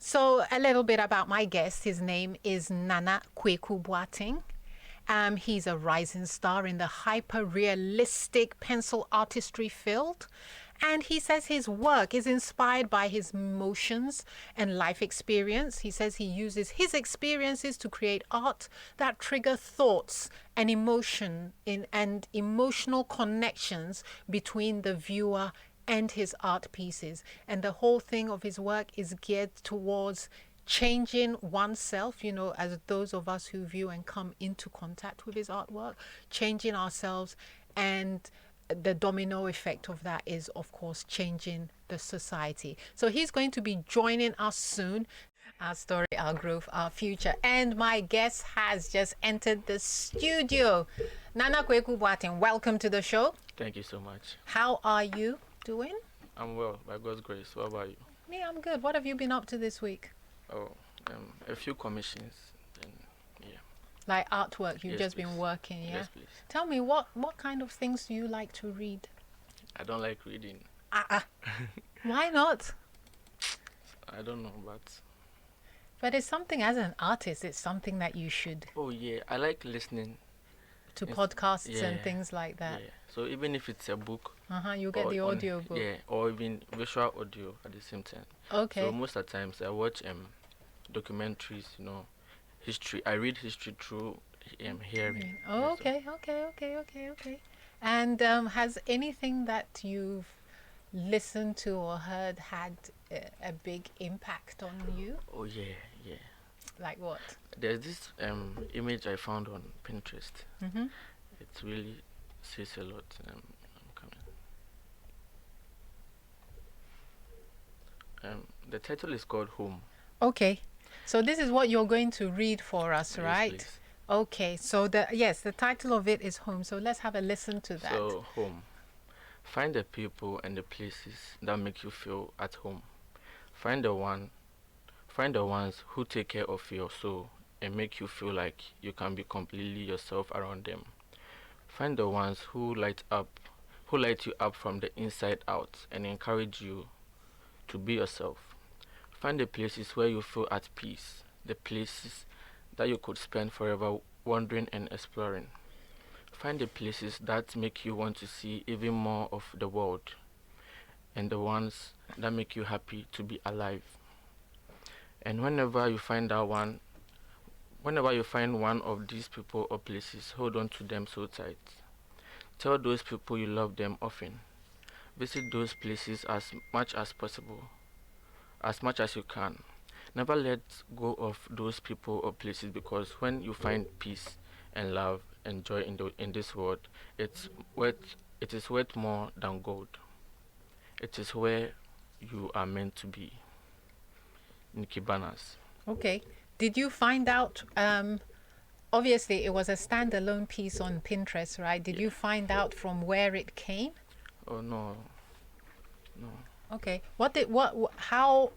So a little bit about my guest. His name is Nana Kweku Boateng. He's a rising star in the hyper-realistic pencil artistry field. And he says his work is inspired by his emotions and life experience. He says he uses his experiences to create art that trigger thoughts and and emotional connections between the viewer and his art pieces. And the whole thing of his work is geared towards changing oneself, as those of us who view and come into contact with his artwork, changing ourselves, and the domino effect of that is, of course, changing the society. So he's going to be joining us soon. Our story, our growth, our future. And my guest has just entered the studio. Nana Kweku Boateng, welcome to the show. Thank you so much. How are you doing? I'm well, by God's grace. What about you? Me, I'm good. What have you been up to this week? Oh, a few commissions. And yeah. Like artwork, you've Yes, just please. been working, yeah? Yes, please. Tell me, what kind of things do you like to read? I don't like reading. Why not? I don't know, But it's something, as an artist, it's something that you should oh yeah, I like listening to Yes, podcasts and yeah, things like that. Yeah. So even if it's a book, You get or the audio book. yeah, or even visual audio at the same time. Okay. So most of the times I watch documentaries, history. I read history through hearing. Oh, Yeah, so- okay. And has anything that you've listened to or heard had a big impact on you? Oh yeah. Like what? There's this image I found on Pinterest. Mm-hmm. It really says a lot. I'm coming. The title is called Home. Okay. So this is what you're going to read for us, Yes, right? please. Okay. So the title of it is Home. So let's have a listen to that. So, home. Find the people and the places that make you feel at home. Find the ones who take care of your soul and make you feel like you can be completely yourself around them. Find the ones who light you up from the inside out and encourage you to be yourself. Find the places where you feel at peace, the places that you could spend forever wandering and exploring. Find the places that make you want to see even more of the world, and the ones that make you happy to be alive. And whenever you find one of these people or places, hold on to them so tight. Tell those people you love them often. Visit those places as much as possible, as much as you can. Never let go of those people or places, because when you find peace and love and joy in this world, it is worth more than gold. It is where you are meant to be. Nikki Banners. Okay. Did you find out? Obviously, it was a standalone piece on Pinterest, right? Did you find out from where it came? Oh no. Okay. How?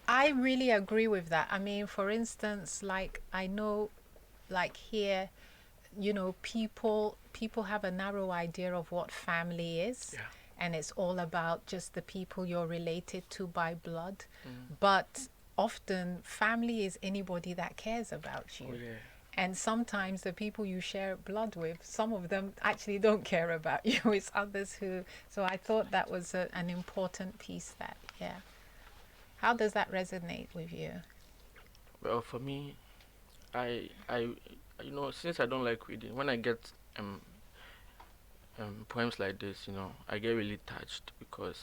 I really agree with that. I mean, for instance, like I know, like here, people have a narrow idea of what family is. Yeah. And it's all about just the people you're related to by blood. But often family is anybody that cares about you. Oh yeah. And sometimes the people you share blood with, some of them actually don't care about you. It's others who. So I thought that was an important piece. Yeah. How does that resonate with you? Well, for me, I since I don't like reading, when I get poems like this, I get really touched, because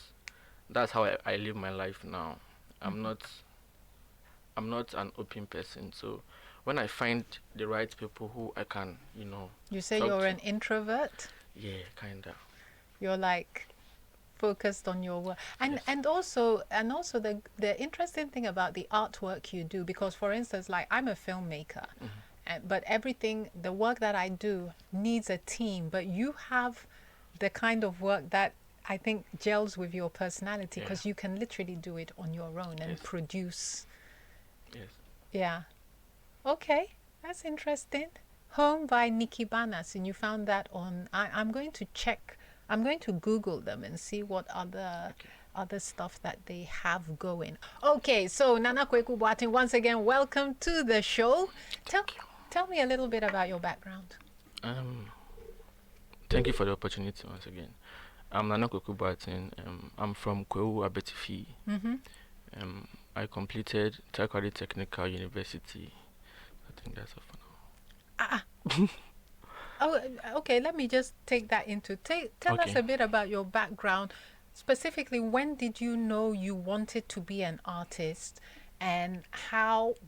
that's how I live my life now. I'm not an open person, so when I find the right people who I can, You say talk you're to. an introvert. Yeah, kinda. You're like focused on your work, and Yes. and also the interesting thing about the artwork you do, because for instance, like I'm a filmmaker, but the work that I do needs a team, but you have the kind of work that I think gels with your personality, because you can literally do it on your own and Yes. produce. Yes. Yeah. Okay, that's interesting. Home by Nikki Banas, and you found that on. I'm going to check I'm going to Google them and see what other stuff that they have going. Okay, so Nana Kweku Boateng, once again, welcome to the show. Tell me a little bit about your background. Thank you for the opportunity once again. I'm Nana Kweku Boateng. I'm from Kwewu Abetifi. I completed Taekwondo Technical University. I think that's all for now. Oh, okay. Let me just take that into tell us a bit about your background. Specifically, when did you know you wanted to be an artist, and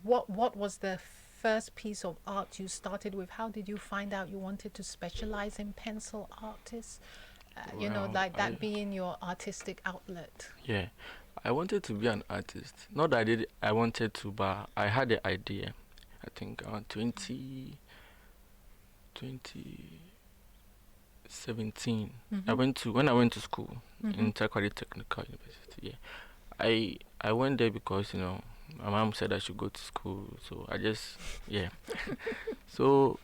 what was the first piece of art you started with? How did you find out you wanted to specialize in pencil artists? That being your artistic outlet. Yeah, I wanted to be an artist. Not that I wanted to, but I had the idea. I think around 2017. When I went to school in Taekwondo Technical University. Yeah, I went there because my mom said I should go to school. So I just So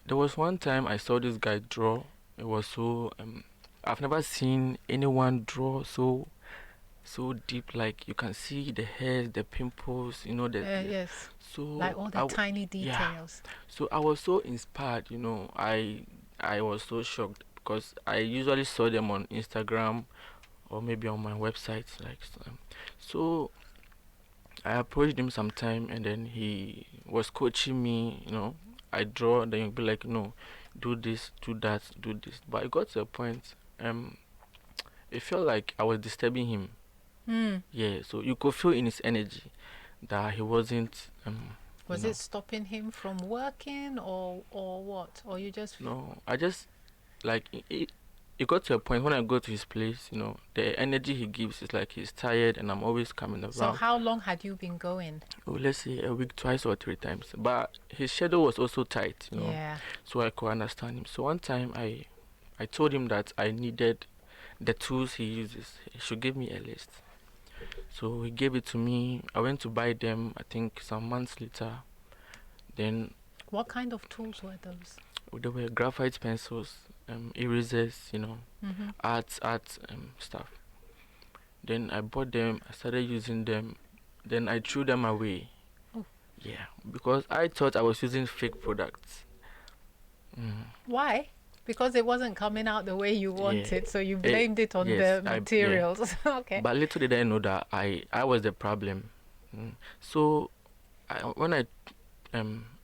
there was one time I saw this guy draw. It was so I've never seen anyone draw so deep. Like you can see the hairs, the pimples, yes. So like all the tiny details. Yeah. So I was so inspired. I was so shocked because I usually saw them on Instagram or maybe on my website. So I approached him sometime, and then he was coaching me. I draw, then he'll be like, no, do this, do that, do this. But it got to a point, it felt like I was disturbing him. Yeah, so you could feel in his energy that he wasn't. Was it stopping him from working, or what? Or you just? No, I just like it got to a point when I go to his place. The energy he gives is like he's tired, and I'm always coming around. So how long had you been going? Oh, let's say a week, twice or three times. But his schedule was also tight. Yeah. So I could understand him. So one time I told him that I needed the tools he uses. He should give me a list. So he gave it to me. I went to buy them, I think some months later. Then what kind of tools were those? There were graphite pencils, erasers, art stuff. Then I bought them, I started using them, then I threw them away. Oh. Yeah, because I thought I was using fake products. Why? Because it wasn't coming out the way you wanted, so you blamed it on the materials. Okay. But little did I know that I was the problem. So when I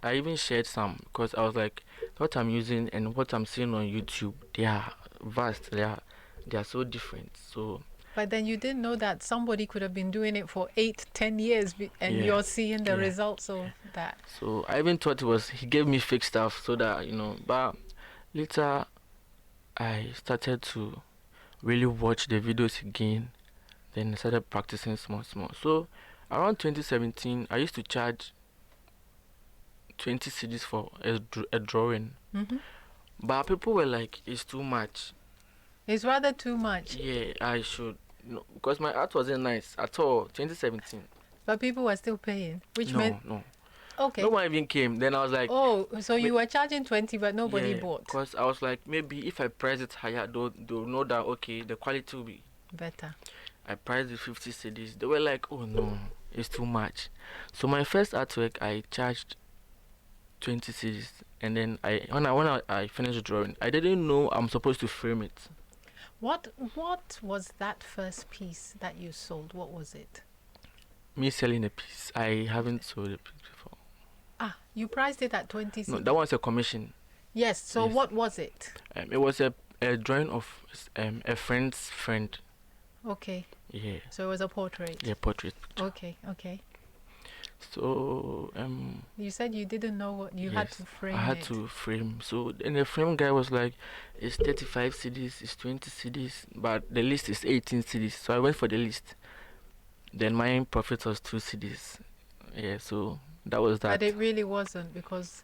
even shared some, because I was like, what I'm using and what I'm seeing on YouTube, they are vast. They are so different. So. But then you didn't know that somebody could have been doing it for 8-10 years, and you're seeing the results of that. So I even thought he gave me fake stuff so that But later, I started to really watch the videos again. Then I started practicing small. So around 2017, I used to charge 20 cedis for a drawing. But people were like, it's too much. It's rather too much. Yeah, I should. Because my art wasn't nice at all, 2017. But people were still paying, which meant... No. Okay. No one even came. Then I was like... Oh, so you were charging 20, but nobody bought. Because I was like, maybe if I price it higher, they'll know that, okay, the quality will be... better. I priced it 50 cedis. They were like, oh no, it's too much. So my first artwork, I charged 20 cedis. And then when I finished the drawing, I didn't know I'm supposed to frame it. What was that first piece that you sold? What was it? Me selling a piece. I haven't sold a piece before. You priced it at 20 cedis? No, that was a commission. Yes, so what was it? It was a drawing of a friend's friend. Okay. Yeah. So it was a portrait? Yeah, portrait. Okay. So you said you didn't know what you had to frame. I had to frame. So then the frame guy was like, it's 35 cedis, it's 20 cedis, but the list is 18 cedis. So I went for the list. Then my profit was 2 cedis. Yeah, so that was that. But it really wasn't, because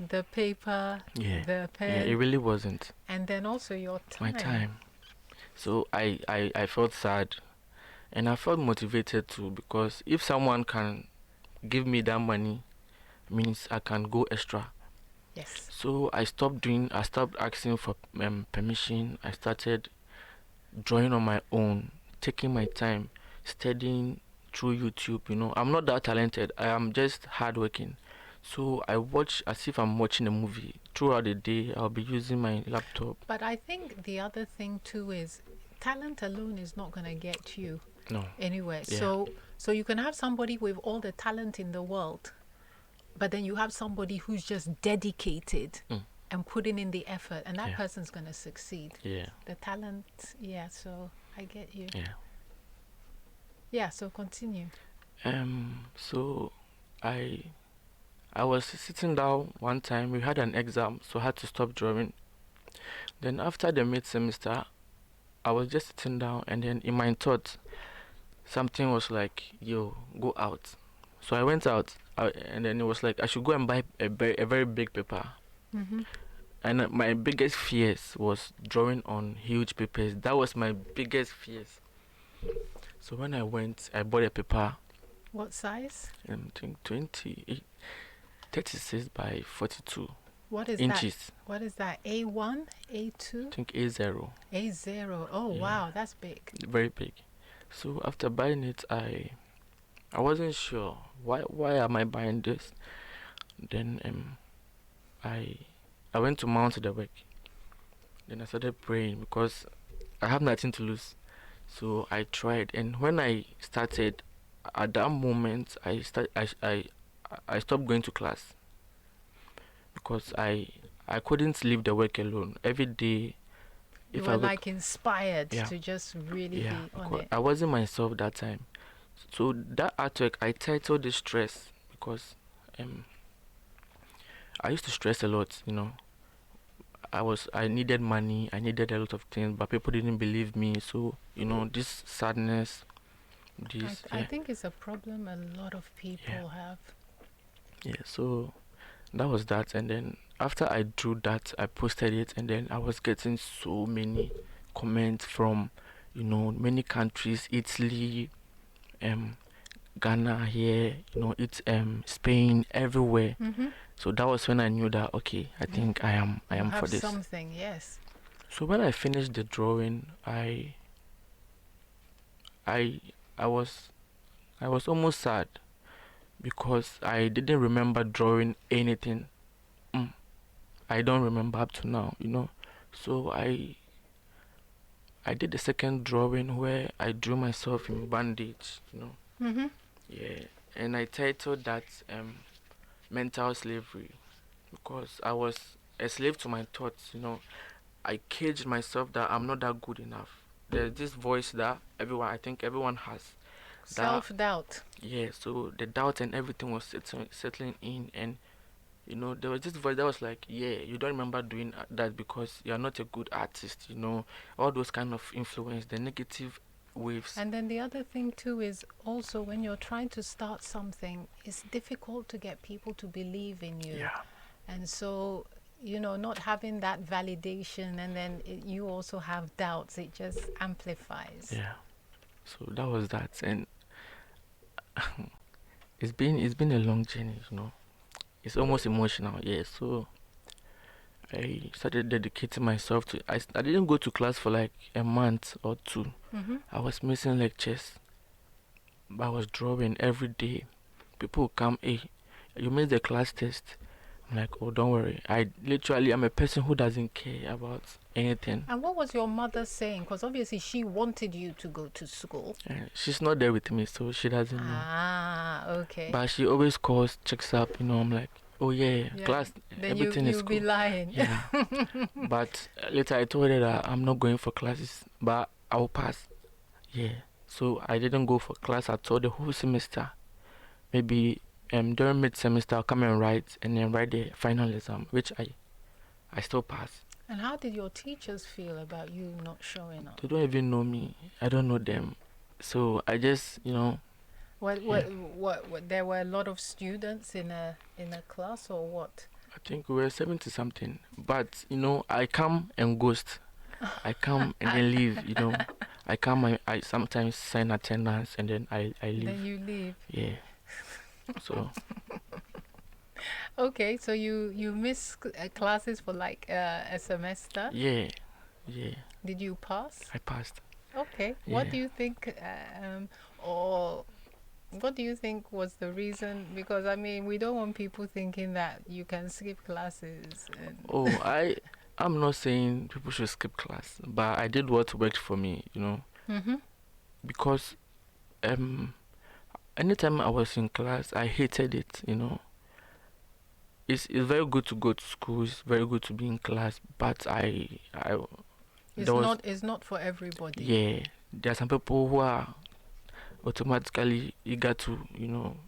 the paper, the pen. Yeah, it really wasn't. And then also your time. My time. So I felt sad, and I felt motivated too, because if someone can give me that money, means I can go extra. Yes. So I stopped asking for permission. I started drawing on my own, taking my time, studying through YouTube. I'm not that talented. I am just hardworking. So I watch as if I'm watching a movie. Throughout the day, I'll be using my laptop. But I think the other thing too is talent alone is not going to get you No. anywhere. Yeah. So you can have somebody with all the talent in the world, but then you have somebody who's just dedicated and putting in the effort, and that person's going to succeed. Yeah. The talent, so I get you. Yeah. Yeah, so continue. So I was sitting down one time. We had an exam, so I had to stop drawing. Then after the mid semester, I was just sitting down, and then in my thoughts, something was like, "Yo, go out." So I went out, and then it was like I should go and buy a very big paper. Mm-hmm. And my biggest fears was drawing on huge papers. That was my biggest fears. So when I went, I bought a paper. What size? I think 36 by 42 What is inches. that? What is that? A1, A2? I think A0. A0. Oh, Yeah. wow, that's big. Very big. So after buying it, I wasn't sure why am I buying this. Then I went to mount the work. Then I started praying because I have nothing to lose. So I tried, and when I started, at that moment I stopped going to class because I couldn't leave the work alone. Every day, You were like inspired to just really be on it. I wasn't myself that time. So that artwork, I titled it Stress because I used to stress a lot. I needed money, I needed a lot of things, but people didn't believe me. So this sadness, I think it's a problem a lot of people have. Yeah, so that was that. And then after I drew that, I posted it, and then I was getting so many comments from many countries, Italy, Ghana here, it's Spain, everywhere. Mm-hmm. So that was when I knew that okay, I think I am for this. Something, yes. So when I finished the drawing, I was almost sad because I didn't remember drawing anything. I don't remember up to now, So I did the second drawing where I drew myself in bandage, Mm-hmm. Yeah, and I titled that mental slavery because I was a slave to my thoughts, I caged myself that I'm not that good enough. There's this voice that I think everyone has. Self-doubt. Yeah, so the doubt and everything was settling in, and there was this voice that was like, yeah, you don't remember doing that because you're not a good artist, all those kind of influence, the negative waves. And then the other thing too is also when you're trying to start something, it's difficult to get people to believe in you. Yeah. And so, not having that validation, and then you also have doubts, it just amplifies. Yeah. So that was that, and it's been a long journey, It's almost emotional, yeah. So I started dedicating myself to. I didn't go to class for like a month or two. Mm-hmm. I was missing lectures, but I was drawing every day. People would come, hey, you missed the class test. I'm like, oh, don't worry. I'm a person who doesn't care about anything. And what was your mother saying? Because obviously she wanted you to go to school. She's not there with me, so she doesn't know. Ah, okay. But she always calls, checks up, I'm like, oh yeah, class, then everything is cool. You'll be lying. Yeah. But later I told her that I'm not going for classes, but I'll pass. Yeah. So I didn't go for class at all the whole semester. Maybe during mid-semester I'll come and write the final exam, which I still pass. And how did your teachers feel about you not showing up? They don't even know me. I don't know them. So I just, What there were a lot of students in a class, or what? I think we were 70 something. But I come and ghost. I come and then leave, I come, I sometimes sign attendance and then I leave. Then you leave. Yeah. So Okay, so you miss classes for like a semester. Yeah, yeah, Did you pass? I passed. Okay. What Yeah. do you think, or what do you think was the reason? Because I mean, we don't want people thinking that you can skip classes and Oh, I'm not saying people should skip class, but I did what worked for me, mm-hmm. because um anytime I was in class, I hated it. It's very good to go to school, it's very good to be in class, but I there was It's not for everybody. yeah, there are some people who are automatically eager to,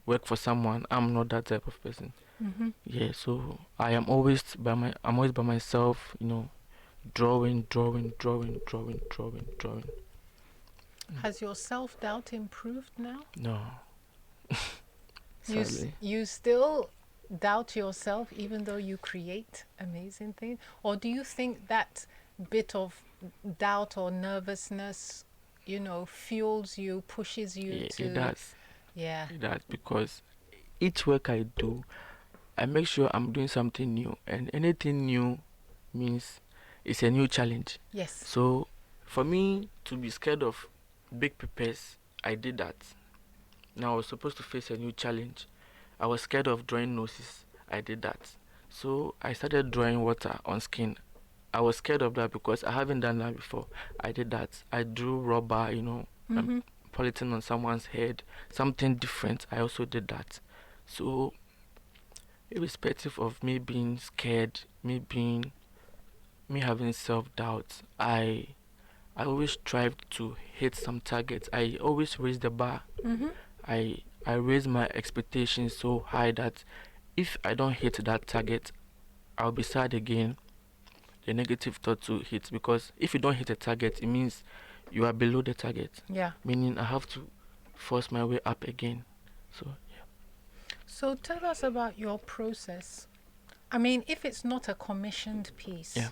work for someone. I'm not that type of person. Mm-hmm. Yeah, so I'm always by myself, drawing, drawing, drawing, drawing, drawing, drawing. Has your self-doubt improved now? No, sadly. You still doubt yourself even though you create amazing things? Or do you think that bit of doubt or nervousness, fuels you, pushes you Yeah, it to, does. yeah. It does because each work I do, I make sure I'm doing something new, and anything new means it's a new challenge. Yes. So, for me to be scared of big papers, I did that. Now I was supposed to face a new challenge. I was scared of drawing noses. I did that. So I started drawing water on skin. I was scared of that because I haven't done that before. I did that. I drew rubber, Mm-hmm. polythene on someone's head, something different. I also did that. So, irrespective of me being scared, me having self-doubt, I always strive to hit some targets. I always raise the bar. Mm-hmm. I raise my expectations so high that if I don't hit that target, I'll be sad again. The negative thought to hit, because if you don't hit a target, it means you are below the target. Yeah. Meaning I have to force my way up again. So yeah. So tell us about your process. I mean, if it's not a commissioned piece, Yeah.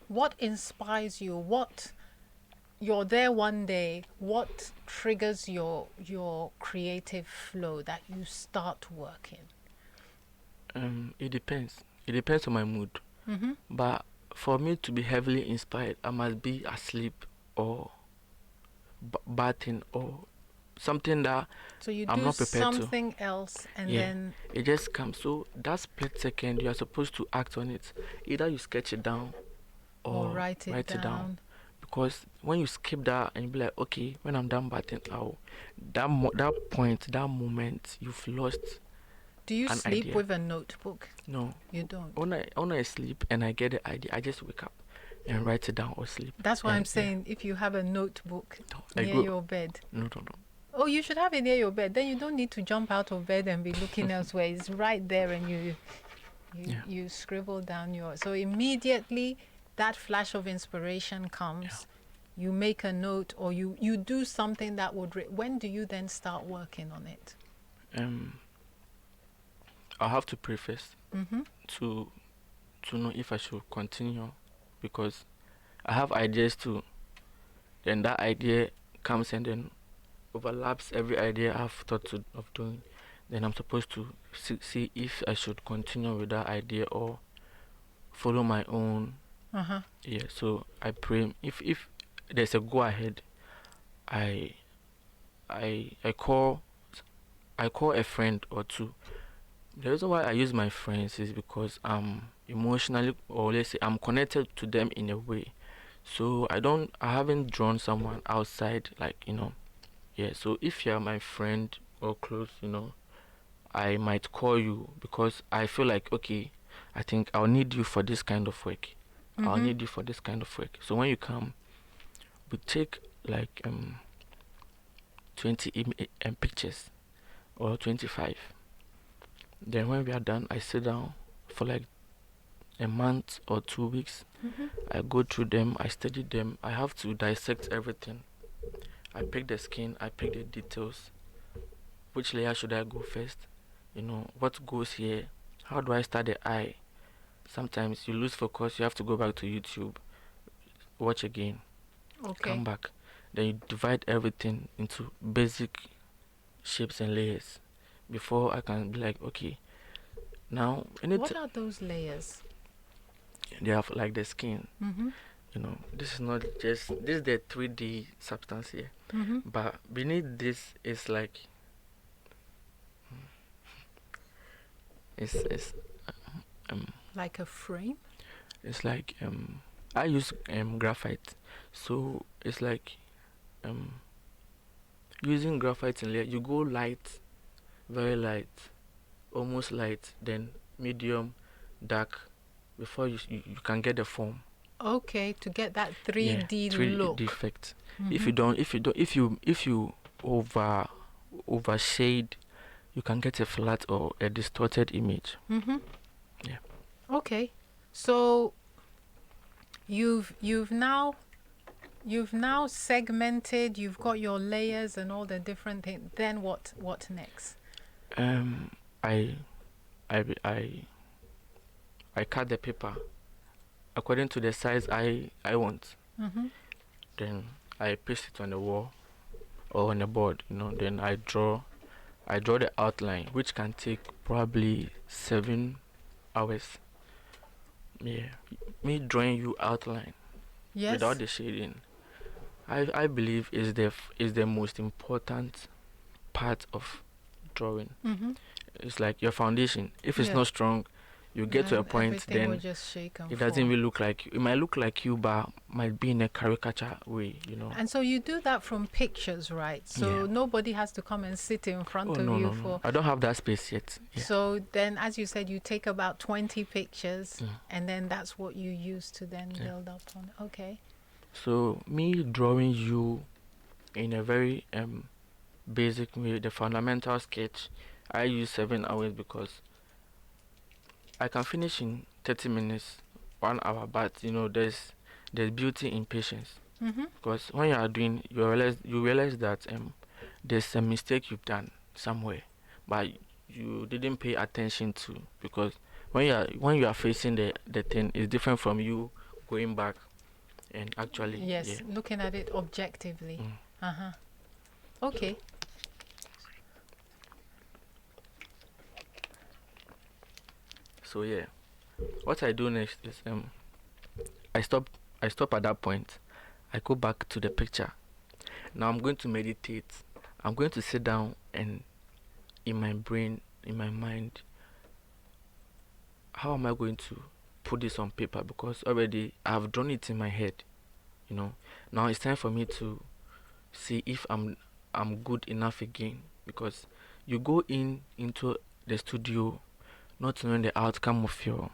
what inspires you? What you're there one day, what triggers your creative flow that you start working? It depends. It depends on my mood. Mm-hmm. But for me to be heavily inspired, I must be asleep or bathing or something that So you I'm do not prepared to. something else and Yeah, then it just comes. So that split second, you are supposed to act on it. Either you sketch it down or or write it write it down. down. Because when you skip that and you be like, okay, when I'm done bathing, that point, that moment, you've lost Do you an sleep idea. with a notebook? No, You don't. when I sleep and I get the idea, I just wake up and write it down or sleep. That's why I'm And, yeah. saying if you have a notebook No, I near go. your bed. No, no, no. Oh, you should have it near your bed. Then you don't need to jump out of bed and be looking elsewhere. It's right there, and Yeah. you scribble down your. So immediately that flash of inspiration comes. You make a note, or you do something that would. When do you then start working on it? I'll have to pray first Mm-hmm. to know if I should continue, because I have ideas too. Then that idea comes and then overlaps every idea I've of doing. Then I'm supposed to see if I should continue with that idea or follow my own. Uh-huh. Yeah, so I pray. If there's a go ahead, I I call a friend or two. The reason why I use my friends is because I'm emotionally, or let's say I'm connected to them in a way. So I haven't drawn someone outside, like, yeah. So if you're my friend or close, I might call you because I feel like, okay, I think I'll need you for this kind of work. I'll Mm-hmm. need you for this kind of work. So when you come, we take like 20 pictures or 25. Then when we are done, I sit down for like a month or 2 weeks. Mm-hmm. I go through them, I study them. I have to dissect everything. I pick the skin, I pick the details. Which layer should I go first? What goes here? How do I start the eye? Sometimes you lose focus, you have to go back to YouTube, watch again, Okay. come back. Then you divide everything into basic shapes and layers before I can be like, okay, Now, What are those layers? they have like the skin. Mm-hmm. You know, this is not just this is the 3D substance here, but beneath this is like it's Like a frame? it's like I use graphite, so it's like using graphite in layer. You go light, very light, almost light, then medium, dark, before you can get the form. Okay, to get that Yeah, 3D 3D look. effect. If you overshade, you can get a flat or a distorted image. Yeah. Okay, so you've now segmented. You've got your layers and all the different things. Then what next? I I I I cut the paper according to the size I want. Then I paste it on the wall or on the board. Then I draw the outline, which can take probably 7 hours. Yeah, me drawing you outline Yes. without the shading, I believe is the most important part of drawing. It's like your foundation. If it's not strong, you get to a point, everything will then just shake and it doesn't even look like you. It might look like you, but might be in a caricature way. And so you do that from pictures, right? So Yeah. nobody has to come and sit in front of no, you no, for. no. I don't have that space yet. Yeah. So then, as you said, you take about 20 pictures, and then that's what you use to then build up on. Okay. So me drawing you in a very basic way, the fundamental sketch, I use 7 hours because I can finish in 30 minutes, 1 hour, but there's beauty in patience. Because when you are doing, you realize that there's a mistake you've done somewhere, but you didn't pay attention to, because when you are facing the thing, it's different from you going back and actually looking at it objectively. Okay. So yeah, what I do next is I stop at that point. I go back to the picture. Now I'm going to meditate. I'm going to sit down and in my brain, in my mind, how am I going to put this on paper? Because already I've drawn it in my head. Now it's time for me to see if I'm good enough again, because you go into the studio not knowing the outcome of your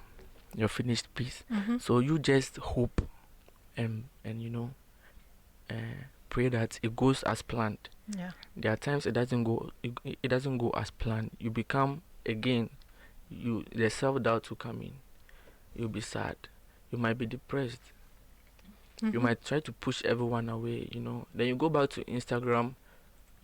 finished piece. So you just hope and pray that it goes as planned. Yeah. There are times it doesn't go as planned. You become again, the self-doubt will come in. You'll be sad. You might be depressed. You might try to push everyone away. Then you go back to Instagram.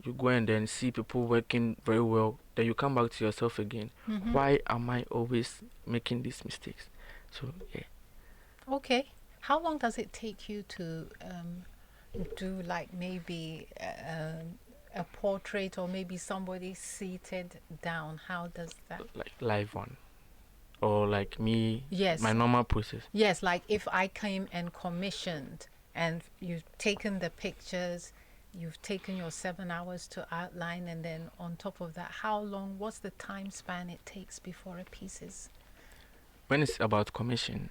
You go and then see people working very well. Then you come back to yourself again. Why am I always making these mistakes? So yeah. Okay. How long does it take you to do, like, maybe a portrait, or maybe somebody seated down? How does that? Like live one, or like me? Yes. My normal process. Yes, like if I came and commissioned, and you've taken the pictures, you've taken your 7 hours to outline, and then on top of that, how long? What's the time span it takes before a piece is? When it's about commission,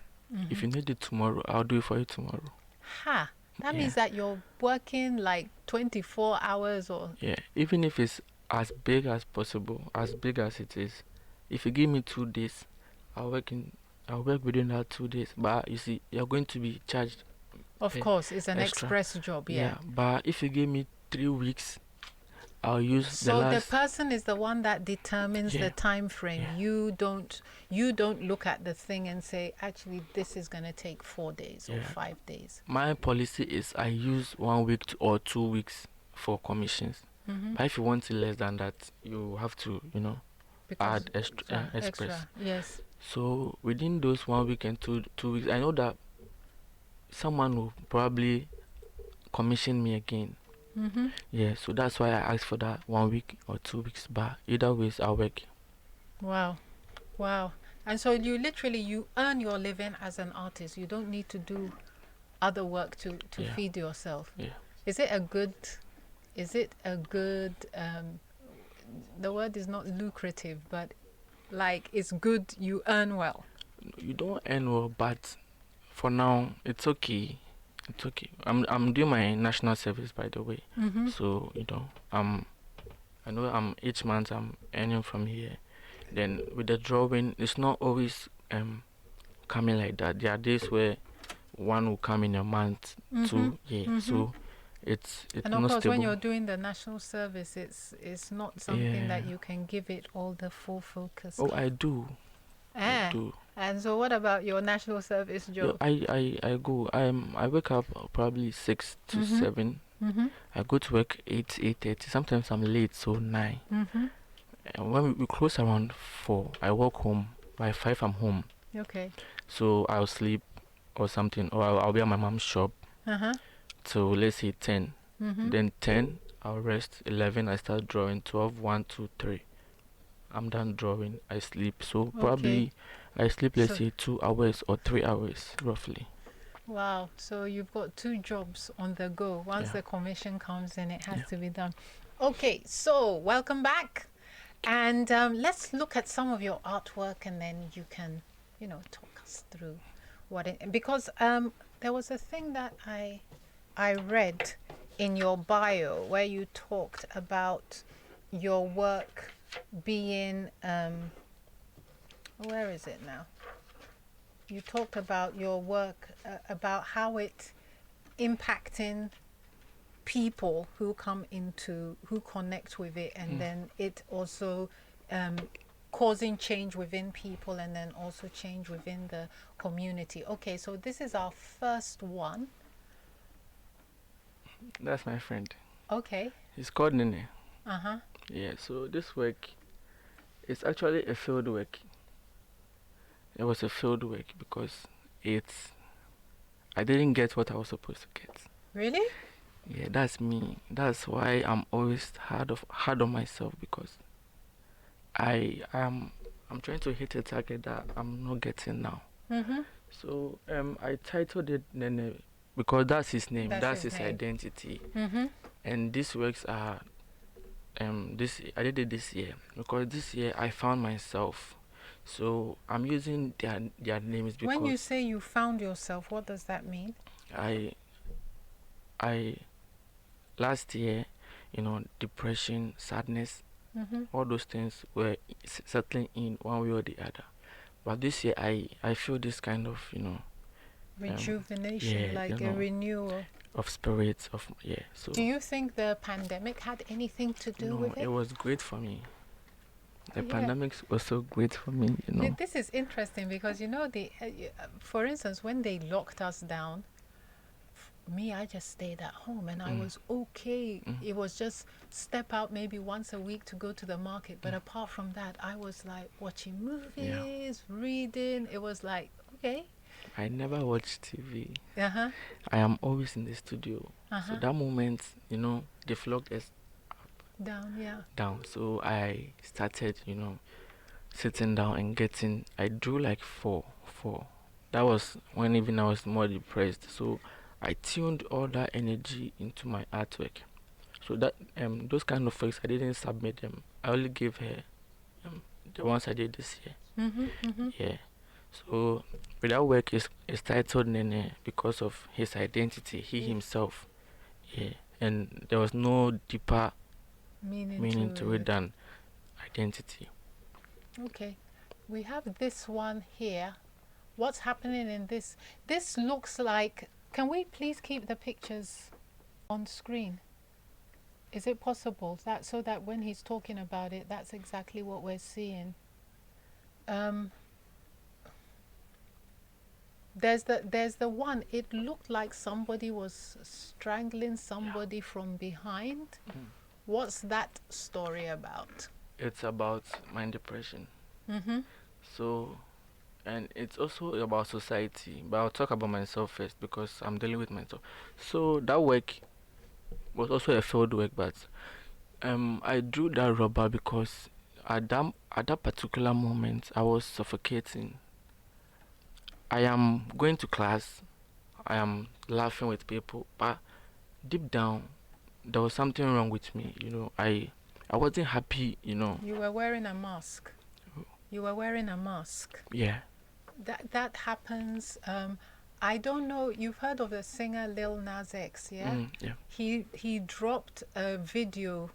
if you need it tomorrow, I'll do it for you tomorrow. That means that you're working like 24 hours or... Yeah, even if it's as big as possible, as big as it is. If you give me 2 days, I'll work within that 2 days. But you see, you're going to be charged. Of course, it's an extra. express job, yeah. But if you give me 3 weeks, I'll use so the person is the one that determines the time frame. You don't look at the thing and say, actually, this is going to take 4 days or 5 days. My policy is I use 1 week or 2 weeks for commissions. But if you want it less than that, you have to, add express. Yes. So within those 1 week and 2 weeks, I know that someone will probably commission me again. Yeah, so that's why I asked for that 1 week or 2 weeks. But either ways, I'll work. Wow. Wow. And so you earn your living as an artist. You don't need to do other work to Yeah, feed yourself. yeah. Is it a good is it a good the word is not lucrative, but like it's good you earn well. You don't earn well, but for now it's okay. It's okay. I'm doing my national service, by the way. Mm-hmm. So I know I'm each month I'm earning from here. Then with the drawing, it's not always coming like that. There are days where one will come in a month, Mm-hmm. two, yeah. Mm-hmm. So it's And of not course, when stable. you're doing the national service, it's not something Yeah. that you can give it all the full focus. Oh, I do. I Ah, do. and so what about your national service Yeah, job? I go. I wake up probably 6 to 7. Mm-hmm. I go to work 8:30. Sometimes I'm late, so 9. Mm-hmm. And when we close around 4, I walk home. By 5, I'm home. Okay. So I'll sleep or something, or I'll be at my mom's shop Uh-huh. till let's say 10. Mm-hmm. Then 10, I'll rest. 11, I start drawing. 12, 1, 2, 3. I'm done drawing. I sleep. So Okay. probably I sleep, let's So say 2 hours or 3 hours, roughly. wow. So you've got two jobs on the go. Once Yeah. the commission comes in, it has Yeah. to be done. Okay. So welcome back, and let's look at some of your artwork, and then you can, talk us through what it. Because there was a thing that I read in your bio where you talked about your work being where is it now? You talked about your work about how it impacting people who who connect with it, and then it also causing change within people, and then also change within the community. Okay, so this is our first one. That's my friend. Okay. He's called Nene. Uh-huh. Yeah, so this work is actually a field work. It was a field work because I didn't get what I was supposed to get. Really? Yeah, that's me. That's why I'm always hard on myself, because I'm trying to hit a target that I'm not getting now. Mm-hmm. So I titled it Nene because that's his name. That's his his name. identity. Mm-hmm. And these works are this I did it this year because this year I found myself. So I'm using their names because When you say you found yourself, what does that mean? I I last year, depression, sadness, Mm-hmm. all those things were settling in one way or the other. But this year I feel this kind of Rejuvenation, yeah, like a renewal. of spirits of yeah. So Do you think the pandemic had anything to do no, with it it? was great for me. The Yeah. pandemic was so great for me. This is interesting because for instance, when they locked us down, me, I just stayed at home and I was okay. It was just step out maybe once a week to go to the market. But apart from that, I was like watching movies, reading. It was like, okay. I never watched TV. Uh-huh. I am always in the studio. Uh-huh. So that moment, the flock is Down, yeah. down. So I started, sitting down and I drew like four. That was when even I was more depressed. So I tuned all that energy into my artwork. So that those kind of works I didn't submit them. I only gave her the ones I did this year. Mm-hmm, mm-hmm. Yeah. So with that work is titled Nene because of his identity, he himself. Yeah. And there was no deeper meaning to it than identity. Okay. We have this one here. What's happening in this? This looks like, can we please keep the pictures on screen? Is it possible that so that when he's talking about it, that's exactly what we're seeing? There's the one. It looked like somebody was strangling somebody from behind. What's that story about? It's about my depression. Mm-hmm. So, and it's also about society. But I'll talk about myself first because I'm dealing with myself. So that work was also a field work, but I drew that rubber because at that particular moment, I was suffocating. I am going to class. I am laughing with people, but deep down, there was something wrong with me. I wasn't happy. You were wearing a mask. You were wearing a mask. Yeah. That happens. I don't know. You've heard of the singer Lil Nas X, yeah? Yeah. He dropped a video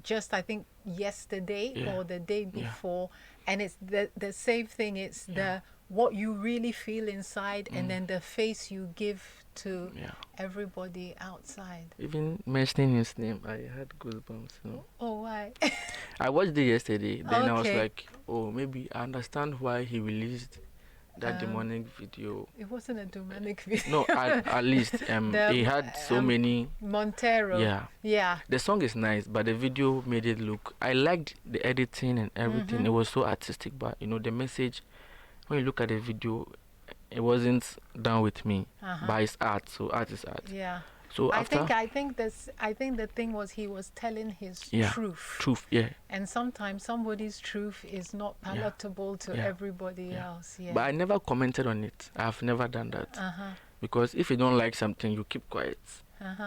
just I think yesterday Yeah. or the day Yeah. before, and it's the same thing. It's the what you really feel inside, and then the face you give to Yeah. everybody outside. Even mentioning his name, I had goosebumps. Oh, why? I watched it yesterday. Then I was Okay. like, oh, maybe I understand why he released that demonic video. It wasn't a demonic video. No, at least he had so many. Montero. Yeah. Yeah. The song is nice, but the video made it look. I liked the editing and everything. It was so artistic, but the message. When you look at the video, it wasn't done with me. But it's art, so art is art. Yeah. So I after. think the thing was he was telling his truth. Truth, yeah. And sometimes somebody's truth is not palatable to everybody else. Yeah. But I never commented on it. I have never done that. Because if you don't like something, you keep quiet.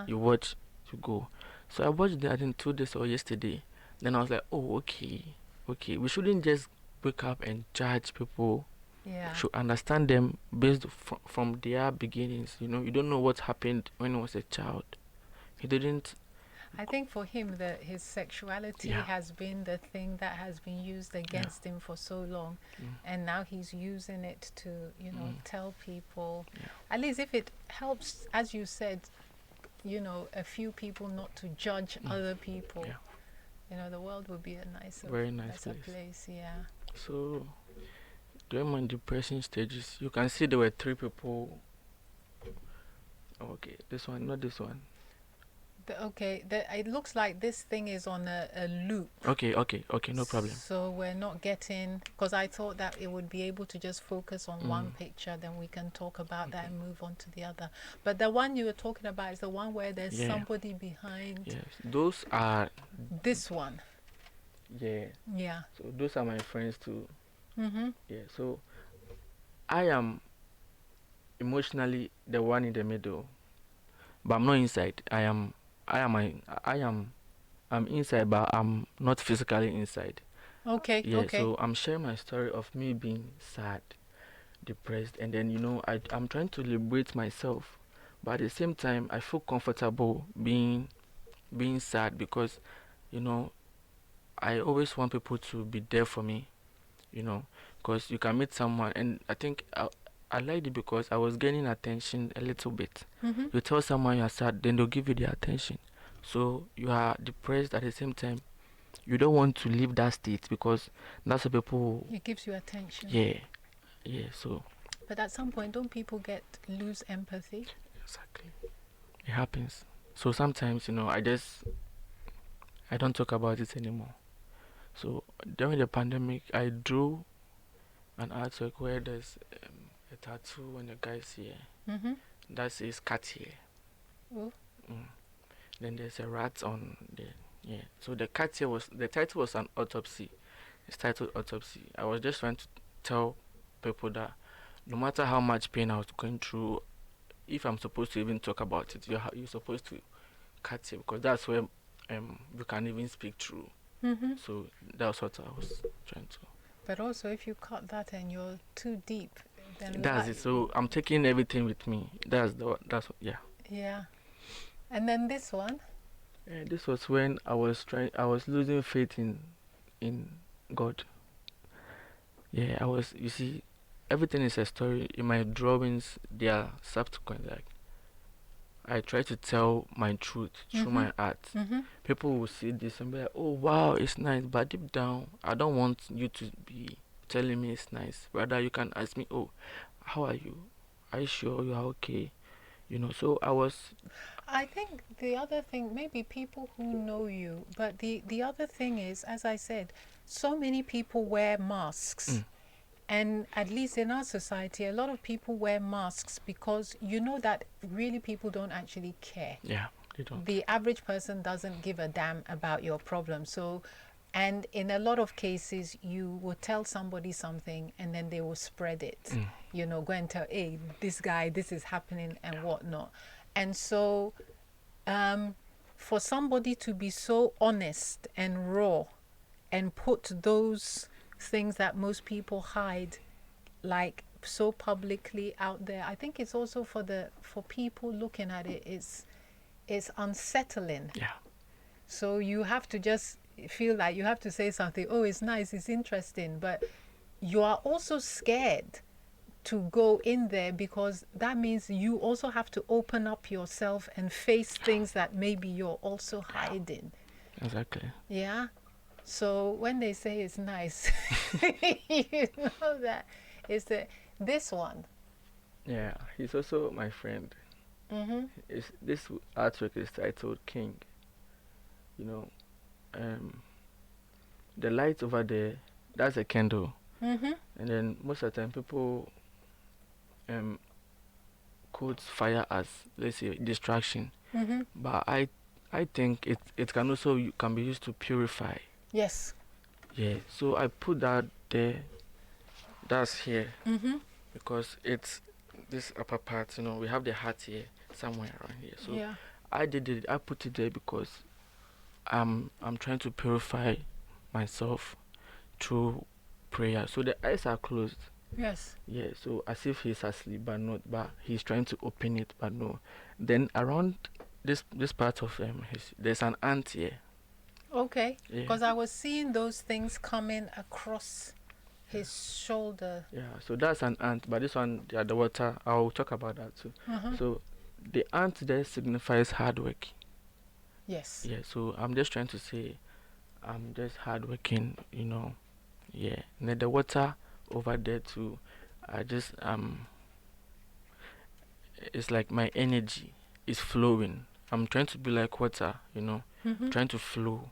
You watch, you go. So I watched it, I think 2 days or yesterday. Then I was like, oh, okay. We shouldn't just wake up and judge people. Yeah. We should understand them based from their beginnings. You don't know what happened when he was a child. He didn't. I think for him that his sexuality has been the thing that has been used against him for so long, and now he's using it to tell people. At least if it helps, as you said, a few people not to judge other people. The world would be a very nice place. Yeah. So during my depression stages, you can see there were 3 people. Okay, this one, not this one. It looks like this thing is on a loop. Okay, no problem. So we're not getting, because I thought that it would be able to just focus on one picture, then we can talk about that and move on to the other. But the one you were talking about is the one where there's somebody behind. Yes, those are. This one. Yeah. Yeah. So those are my friends too. Yeah. So I am emotionally the one in the middle, but I'm not inside. I'm inside, but I'm not physically inside. Okay. Yeah. Okay. So I'm sharing my story of me being sad, depressed, and then I'm trying to liberate myself, but at the same time I feel comfortable being sad because I always want people to be there for me, because you can meet someone, and I think I liked it because I was gaining attention a little bit. You tell someone you're sad, then they'll give you the attention. So you are depressed at the same time. You don't want to leave that state because that's what people. It gives you attention. Yeah. So. But at some point, don't people lose empathy? Exactly. It happens. So sometimes I don't talk about it anymore. So during the pandemic, I drew an artwork where there's a tattoo on the guy's ear that says Cartier. Oh. Then there's a rat on the So the title was an autopsy. It's titled Autopsy. I was just trying to tell people that no matter how much pain I was going through, if I'm supposed to even talk about it, you're supposed to cut it because that's where you can even speak through. So that's what I was trying to. But also, if you cut that and you're too deep, then that's it. So I'm taking everything with me. Yeah. Yeah. And then this one. Yeah, this was when I was losing faith in God. Yeah, you see, everything is a story. In my drawings, they are subsequent. Like, I try to tell my truth through my art. People will see this and be like, oh, wow, it's nice. But deep down, I don't want you to be telling me it's nice. Rather, you can ask me, oh, how are you? Are you sure you are okay? So I think the other thing, maybe people who know you, but the other thing is, as I said, so many people wear masks. And at least in our society, a lot of people wear masks because that really people don't actually care. Yeah, they don't. The average person doesn't give a damn about your problem. So And in a lot of cases, you will tell somebody something and then they will spread it. You know, go and tell, hey, this guy, this is happening and whatnot. And so for somebody to be so honest and raw and put those things that most people hide like so publicly out there, I think it's also for people looking at it, it's unsettling. Yeah. So you have to just feel like you have to say something, oh, it's nice, it's interesting, but you are also scared to go in there because that means you also have to open up yourself and face things that maybe you're also hiding. Exactly. Yeah. So when they say it's nice, you know that it's this one. Yeah, he's also my friend. This artwork is titled King. You know, the light over there, that's a candle. And then most of the time people quote fire as, let's say, distraction. But I think it can also can be used to purify. Yes. Yeah. So I put that there. That's here because it's this upper part. You know, we have the heart here somewhere around here. So Yeah. I did it. I put it there because I'm trying to purify myself through prayer. So the eyes are closed. Yes. Yeah, so as if he's asleep, but not. But he's trying to open it, but no. Then around this part of there's an ant here. Okay. Yeah. Because I was seeing those things coming across his shoulder. Yeah, so that's an ant, but this one, the water. I'll talk about that too. So the ant there signifies hard work. Yes. Yeah, so I'm just trying to say, I'm just hardworking, you know. Yeah, and then the water over there too. I just it's like my energy is flowing. I'm trying to be like water, you know, trying to flow.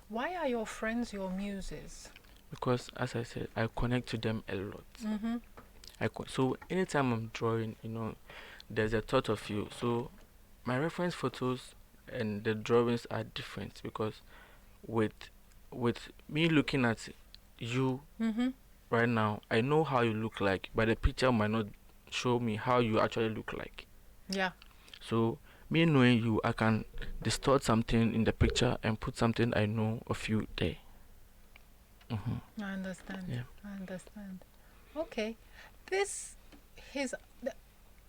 Why are your friends your muses? Because as I said, I connect to them a lot. So anytime I'm drawing, you know, there's a thought of you. So my reference photos and the drawings are different because with me looking at you right now, I know how you look like, but the picture might not show me how you actually look like. Yeah. So me knowing you, I can distort something in the picture and put something I know of you there. I understand. Yeah. I understand. Okay.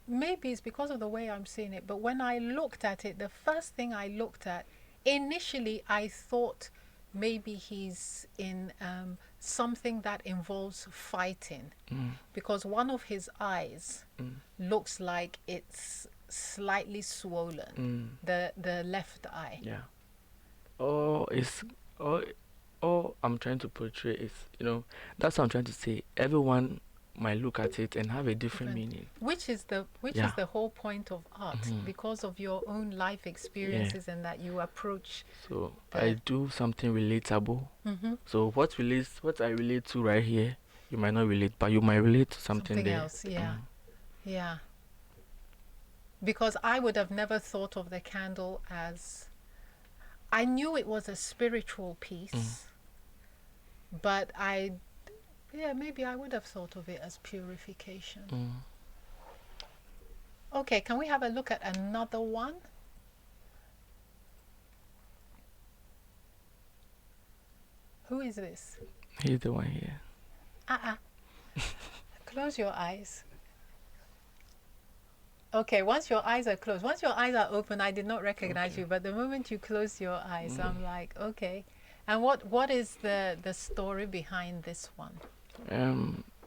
Maybe it's because of the way I'm seeing it, but when I looked at it, the first thing I looked at, initially I thought maybe he's in something that involves fighting, because one of his eyes looks like it's slightly swollen, the left eye. Yeah. All I'm trying to portray is, you know, that's what I'm trying to say. Everyone might look at it and have a different meaning. Which is the whole point of art, because of your own life experiences and that you approach. So I do something relatable. So what I relate to right here, you might not relate, but you might relate to something there. Else. Yeah. Yeah. Because I would have never thought of the candle as, I knew it was a spiritual piece, but maybe I would have thought of it as purification. Okay, can we have a look at another one? Who is this? He's the one here. Close your eyes. Okay, once your eyes are closed, once your eyes are open, I did not recognize you, but the moment you close your eyes, I'm like, okay. And what is the story behind this one?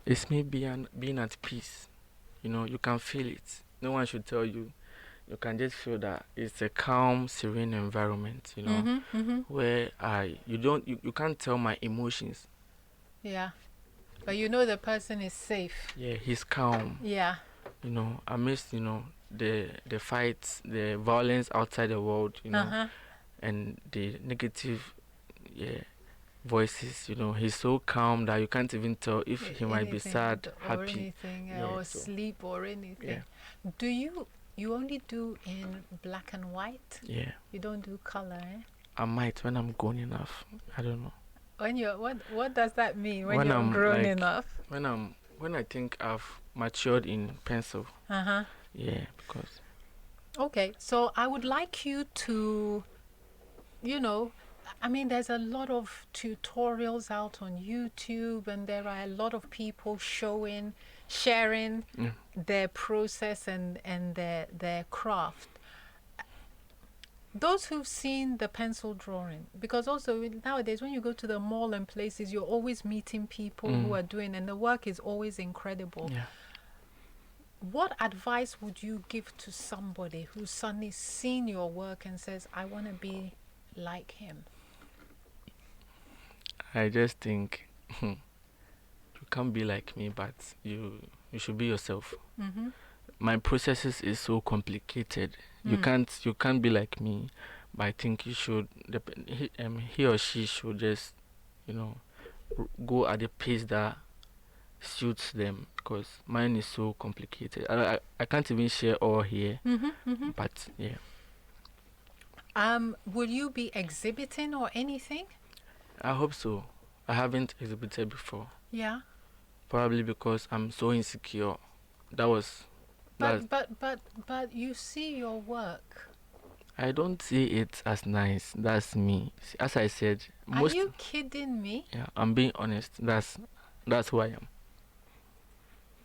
It's me being at peace. You know, you can feel it. No one should tell you. You can just feel that it's a calm, serene environment, you know, where you can't tell my emotions. Yeah. But you know the person is safe. Yeah, he's calm. Yeah. You know, amidst, you know, the fights, the violence outside the world, you know, and the negative voices, you know, he's so calm that you can't even tell if he might be sad, happy, or sleep or anything. Do you only do in black and white? Yeah. You don't do color, eh? I might when I'm grown enough. I don't know. What does that mean when When you're I'm grown like enough? when I think I've matured in pencil. Uh-huh. Yeah, because Okay, so I would like you to, you know, I mean, there's a lot of tutorials out on YouTube, and there are a lot of people sharing yeah. their process and their craft. Those who've seen the pencil drawing, because also nowadays when you go to the mall and places, you're always meeting people who are doing, and the work is always incredible. Yeah. What advice would you give to somebody who's suddenly seen your work and says, I want to be like him? I just think you can't be like me, but you should be yourself. Mm-hmm. My processes is so complicated. You Mm. can't be like me, but I think you should. He or she should just you know go at the pace that suits them, because mine is so complicated. I can't even share all here, Mm-hmm. Mm-hmm. but yeah. Will you be exhibiting or anything? I hope so. I haven't exhibited before, Yeah. probably because I'm so insecure. That was that. But you see your work. I don't see it as nice. That's me. As I said, Are most. you kidding me? Yeah, I'm being honest. That's who I am.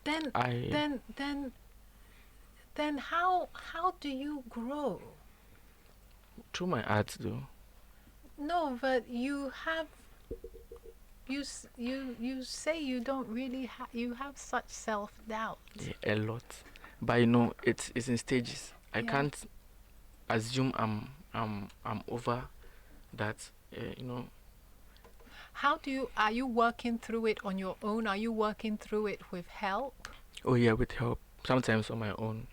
Then I then how do you grow? through my art though. No, but you have you say you don't really you have such self-doubt. Yeah, a lot. But it's in stages. I Yeah. can't assume I'm over that. You know. Are you working through it on your own? Are you working through it with help? Oh yeah, with help. Sometimes on my own.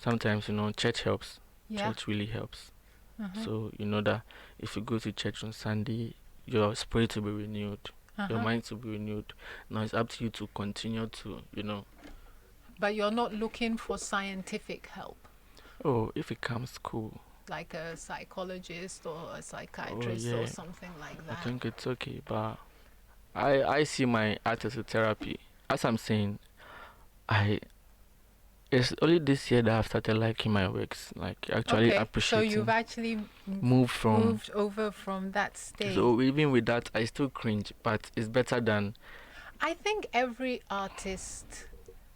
Sometimes church helps. Yeah. Church really helps. Uh-huh. So you know that if you go to church on Sunday, your spirit will be renewed, your Uh-huh. mind will be renewed. Now it's up to you to continue to. But you're not looking for scientific help, Oh, if it comes, cool. like a psychologist or a Oh psychiatrist yeah, or something like I that. think it's okay, but I see my art as a therapy. As I'm saying, I it's only this year that I've started liking my works, like actually Okay, so appreciating. you've actually Moved over from that stage. so even with that, I still cringe, but it's better than. I think every artist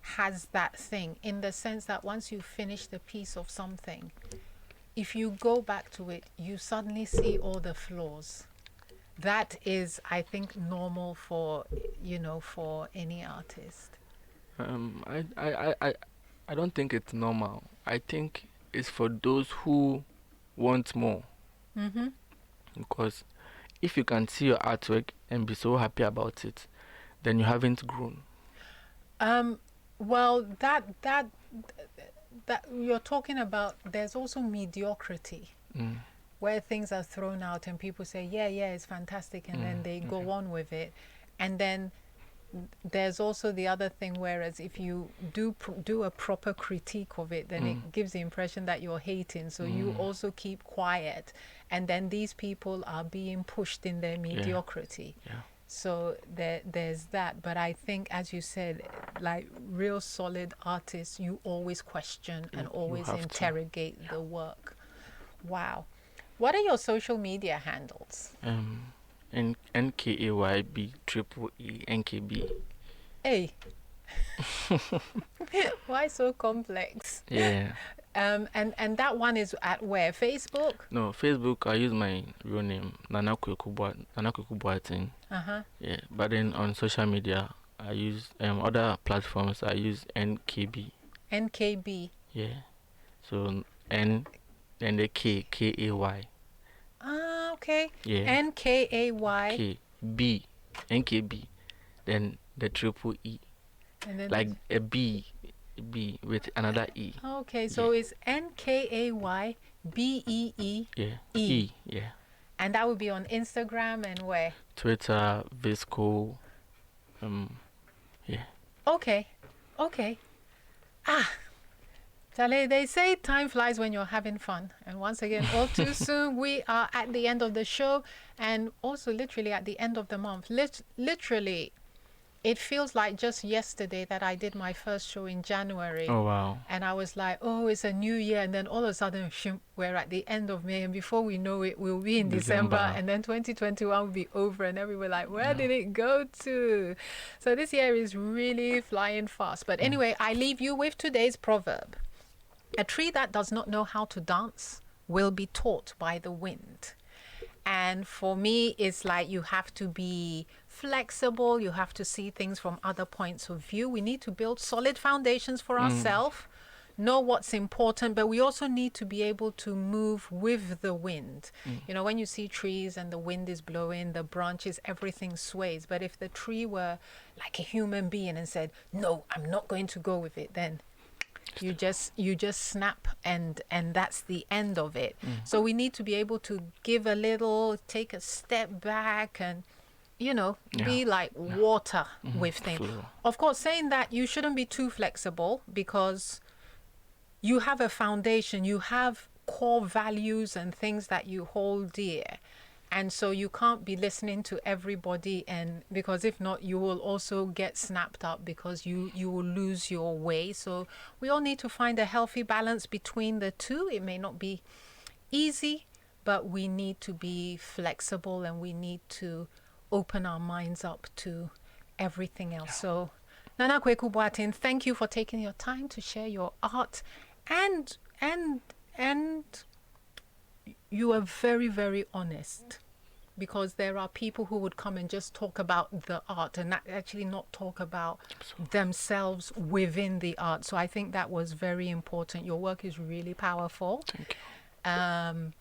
has that thing, in the sense that once you finish the piece of something, if you go back to it, you suddenly see all the flaws. That is, I think, normal for for any artist. I don't think it's normal. I think it's for those who want more, Mm-hmm. because if you can see your artwork and be so happy about it, then you haven't grown. Well, that you're talking about, there's also mediocrity, Mm. where things are thrown out and people say, yeah, it's fantastic, and then they go on with it. And then there's also the other thing, whereas if you do a proper critique of it, then it gives the impression that you're hating, so you also keep quiet, and then these people are being pushed in their mediocrity. Yeah. So there's that. But I think, as you said, like real solid artists, you always question and always have to. interrogate the work. Wow. What are your social media handles? NKAYB triple ENKB. Hey. Why so complex? Yeah. And that one is at where? Facebook? No, Facebook. I use my real name, Nana Kweku Boateng. Uh-huh. Yeah, but then on social media, I use other platforms. I use NKB. NKB. Yeah. So N, then the KAY. Ah, okay. Yeah. NKAY. K B NKB. Then the triple E, And then like a B with another E. okay, so it's NKAYBEE. Yeah. E. Yeah. And that would be on Instagram and where? Twitter, Visco. Yeah. Okay. Ah, Charlie, they say time flies when you're having fun. And once again, all too soon, we are at the end of the show and also literally at the end of the month. Literally, it feels like just yesterday that I did my first show in January. Oh, wow. And I was like, oh, it's a new year. And then all of a sudden, we're at the end of May. And before we know it, we'll be in December. And then 2021 will be over. And then we were like, where did it go to? So this year is really flying fast. But anyway, I leave you with today's proverb. A tree that does not know how to dance will be taught by the wind. And for me, it's like you have to be flexible. You have to see things from other points of view. We need to build solid foundations for ourselves, know what's important, but we also need to be able to move with the wind. You know, when you see trees and the wind is blowing, the branches, everything sways. But if the tree were like a human being and said, no, I'm not going to go with it, then you just snap and that's the end of it. So we need to be able to give a little, take a step back and, you know, be like water with things. Of course, saying that, you shouldn't be too flexible because you have a foundation, you have core values and things that you hold dear. And so you can't be listening to everybody, and because if not, you will also get snapped up because you will lose your way. So we all need to find a healthy balance between the two. It may not be easy, but we need to be flexible and we need to open our minds up to everything else. So Nana Kweku Boateng, thank you for taking your time to share your art, and you are very, very honest, because there are people who would come and just talk about the art and actually not talk about themselves within the art. So I think that was very important. Your work is really powerful. Thank you.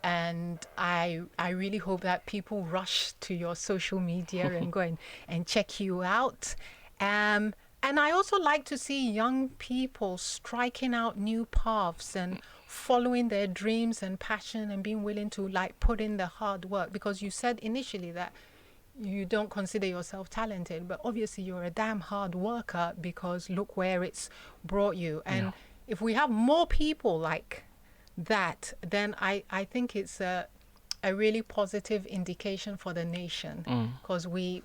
And I really hope that people rush to your social media and go and check you out. And I also like to see young people striking out new paths and following their dreams and passion and being willing to like put in the hard work, because you said initially that you don't consider yourself talented, but obviously you're a damn hard worker, because look where it's brought you. And if we have more people like that, then I think it's a really positive indication for the nation, because we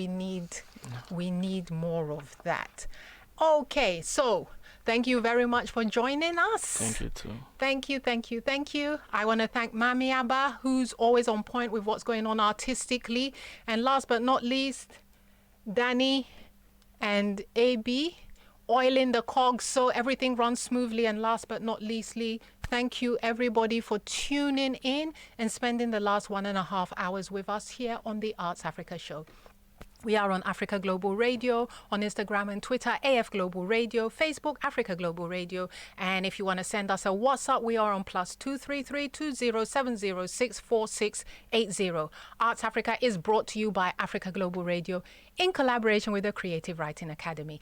need more of that. Okay, so thank you very much for joining us. Thank you too. Thank you. I want to thank Mami Abba, who's always on point with what's going on artistically. And last but not least, Danny and AB, oiling the cogs so everything runs smoothly. And last but not leastly, thank you everybody for tuning in and spending the last 1.5 hours with us here on the Arts Africa Show. We are on Africa Global Radio, on Instagram and Twitter, AF Global Radio, Facebook, Africa Global Radio. And if you want to send us a WhatsApp, we are on +233 2070 64680. Arts Africa is brought to you by Africa Global Radio in collaboration with the Creative Writing Academy.